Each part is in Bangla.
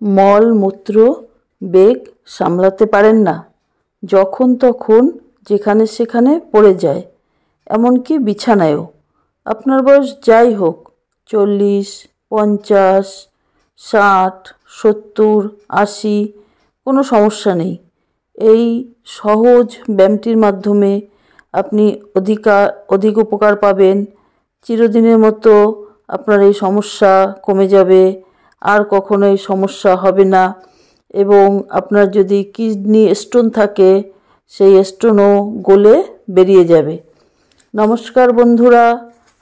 মল মূত্র বেগ সামলাতে পারেন না, যখন তখন যেখানে সেখানে পড়ে যায়, এমনকি বিছানায়ও। আপনার বয়স যাই হোক, 40, 50, 60, 70, 80, কোনো সমস্যা নেই। এই সহজ ব্যায়ামটির মাধ্যমে আপনি অধিক উপকার পাবেন। চিরদিনের মতো আপনার এই সমস্যা কমে যাবে, আর কখনো এই সমস্যা হবে না। এবং আপনার যদি কিডনি স্টোন থাকে, সেই স্টোনও গলে বেরিয়ে যাবে। নমস্কার বন্ধুরা,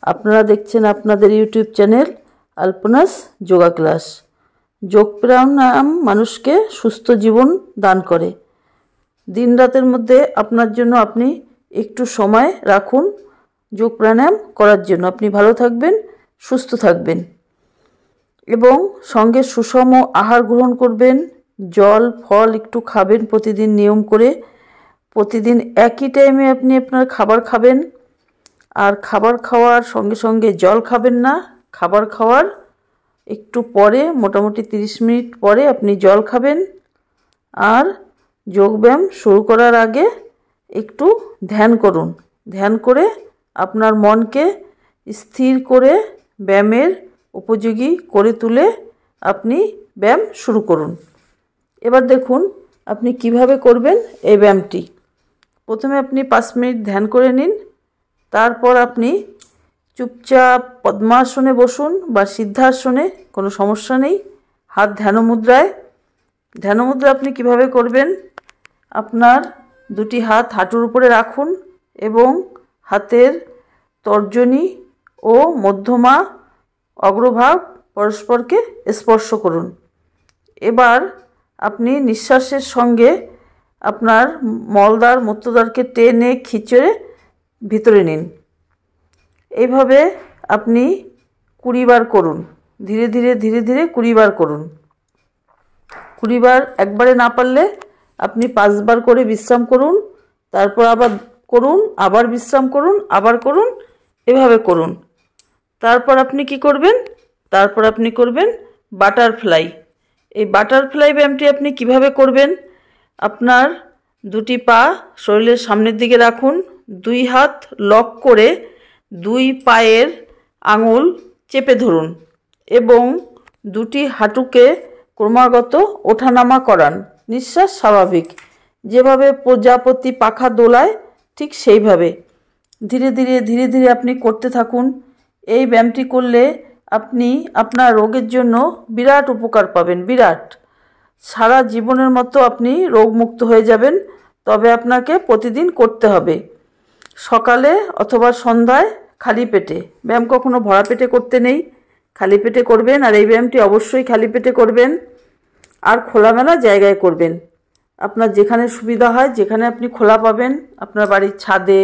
আপনারা দেখছেন আপনাদের ইউটিউব চ্যানেল আলপনাস যোগা ক্লাস। যোগ প্রাণায়াম মানুষকে সুস্থ জীবন দান করে। দিন রাতের মধ্যে আপনার জন্য আপনি একটু সময় রাখুন যোগ প্রাণায়াম করার জন্য। আপনি ভালো থাকবেন, সুস্থ থাকবেন এবং সঙ্গে সুষম আহার গ্রহণ করবেন। জল ফল একটু খাবেন প্রতিদিন নিয়ম করে। প্রতিদিন একই টাইমে আপনি আপনার খাবার খাবেন। আর খাবার খাওয়ার সঙ্গে সঙ্গে জল খাবেন না। খাবার খাওয়ার একটু পরে, মোটামুটি 30 মিনিট পরে আপনি জল খাবেন। আর যোগব্যায়াম শুরু করার আগে একটু ধ্যান করুন। ধ্যান করে আপনার মনকে স্থির করে ব্যায়ামের উপযোগী করে তুলে আপনি ব্যায়াম শুরু করুন। এবার দেখুন আপনি কিভাবে করবেন এই ব্যায়ামটি। প্রথমে আপনি 5 মিনিট ধ্যান করে নিন। তারপর আপনি চুপচাপ পদ্মাসনে বসুন বা সিদ্ধাসনে, কোনো সমস্যা নেই। হাত ধ্যানমুদ্রায়। ধ্যানমুদ্রা আপনি কিভাবে করবেন? আপনার দুটি হাত হাঁটুর উপরে রাখুন এবং হাতের তর্জনী ও মধ্যমা অগ্রভাগ পরস্পরকে স্পর্শ করুন। এবার আপনি নিঃশ্বাসের সঙ্গে আপনার মলদ্বার মূত্রদ্বারকে টেনে খিঁচে ভিতরে নিন। এইভাবে আপনি 20 বার করুন। ধীরে ধীরে ধীরে ধীরে 20 বার করুন। 20 বার একবারে না পারলে আপনি 5 বার করে বিশ্রাম করুন, তারপর আবার করুন, আবার বিশ্রাম করুন, আবার করুন, এভাবে করুন। তারপর আপনি কি করবেন? তারপর আপনি করবেন বাটারফ্লাই। এই বাটারফ্লাই ব্যায়ামটি আপনি কিভাবে করবেন? আপনার দুটি পা শরীরের সামনের দিকে রাখুন, 2 হাত লক করে 2 পায়ের আঙুল চেপে ধরুন এবং দুটি হাঁটুকে ক্রমাগত ওঠানামা করান। নিঃশ্বাস স্বাভাবিক, যেভাবে প্রজাপতি পাখা দোলায় ঠিক সেইভাবে ধীরে ধীরে ধীরে ধীরে আপনি করতে থাকুন। এই ব্যায়ামটি করলে আপনি আপনার রোগের জন্য বিরাট উপকার পাবেন, বিরাট। সারা জীবনের মতো আপনি রোগমুক্ত হয়ে যাবেন। তবে আপনাকে প্রতিদিন করতে হবে, সকালে অথবা সন্ধ্যায় খালি পেটে। ব্যায়াম কখনো ভরা পেটে করতে নেই, খালি পেটে করবেন। আর এই ব্যায়ামটি অবশ্যই খালি পেটে করবেন আর খোলামেলা জায়গায় করবেন। আপনার যেখানে সুবিধা হয়, যেখানে আপনি খোলা পাবেন, আপনার বাড়ির ছাদে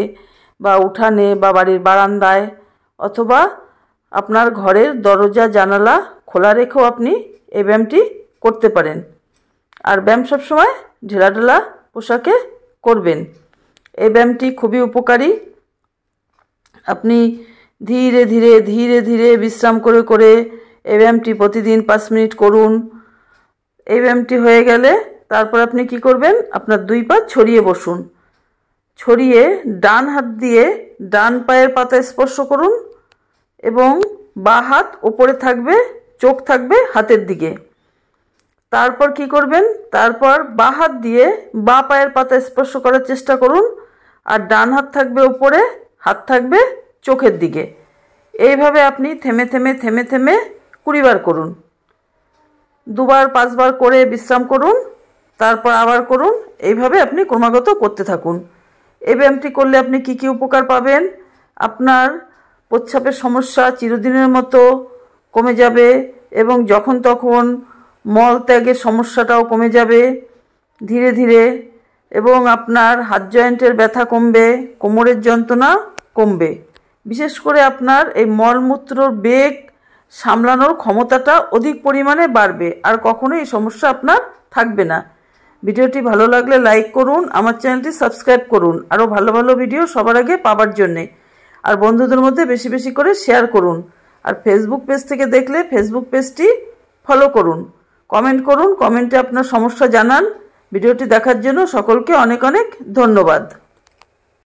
বা উঠানে বা বাড়ির বারান্দায়, অথবা আপনার ঘরের দরজা জানালা খোলা রেখেও আপনি এই ব্যায়ামটি করতে পারেন। আর ব্যায়াম সবসময় ঢিলাঢালা পোশাকে করবেন। এই ব্যায়ামটি খুবই উপকারী। আপনি ধীরে ধীরে ধীরে ধীরে বিশ্রাম করে করে এই ব্যায়ামটি প্রতিদিন 5 মিনিট করুন। এই ব্যায়ামটি হয়ে গেলে তারপর আপনি কি করবেন? আপনার 2 পা ছড়িয়ে বসুন। ছড়িয়ে ডান হাত দিয়ে ডান পায়ের পাতা স্পর্শ করুন এবং বাঁ হাত ওপরে থাকবে, চোখ থাকবে হাতের দিকে। তারপর কি করবেন? তারপর বাঁ হাত দিয়ে বাঁ পায়ের পাতা স্পর্শ করার চেষ্টা করুন আর ডান হাত থাকবে ওপরে, হাত থাকবে চোখের দিকে। এইভাবে আপনি থেমে থেমে থেমে থেমে 20 বার করুন। 2 বার 5 বার করে বিশ্রাম করুন, তারপর আবার করুন। এইভাবে আপনি ক্রমাগত করতে থাকুন। এই ব্যায়ামটি করলে আপনি কি কি উপকার পাবেন? আপনার প্রস্রাবের সমস্যা চিরদিনের মতো কমে যাবে এবং যখন তখন মল ত্যাগের সমস্যাটাও কমে যাবে ধীরে ধীরে। এবং আপনার হাত জয়েন্টের ব্যথা কমবে, কোমরের যন্ত্রণা কমবে। বিশেষ করে আপনার এই মলমূত্রর বেগ সামলানোর ক্ষমতাটা অধিক পরিমাণে বাড়বে, আর কখনোই এই সমস্যা আপনার থাকবে না। ভিডিওটি ভালো লাগলে লাইক করুন, আমার চ্যানেলটি সাবস্ক্রাইব করুন আরও ভালো ভালো ভিডিও সবার আগে পাওয়ার জন্যে। আর বন্ধুদের মধ্যে বেশি বেশি করে শেয়ার করুন। আর ফেসবুক পেজ থেকে দেখলে ফেসবুক পেজটি ফলো করুন। কমেন্ট করুন, কমেন্টে আপনার সমস্যা জানান। ভিডিওটি দেখার জন্য সকলকে অনেক অনেক ধন্যবাদ।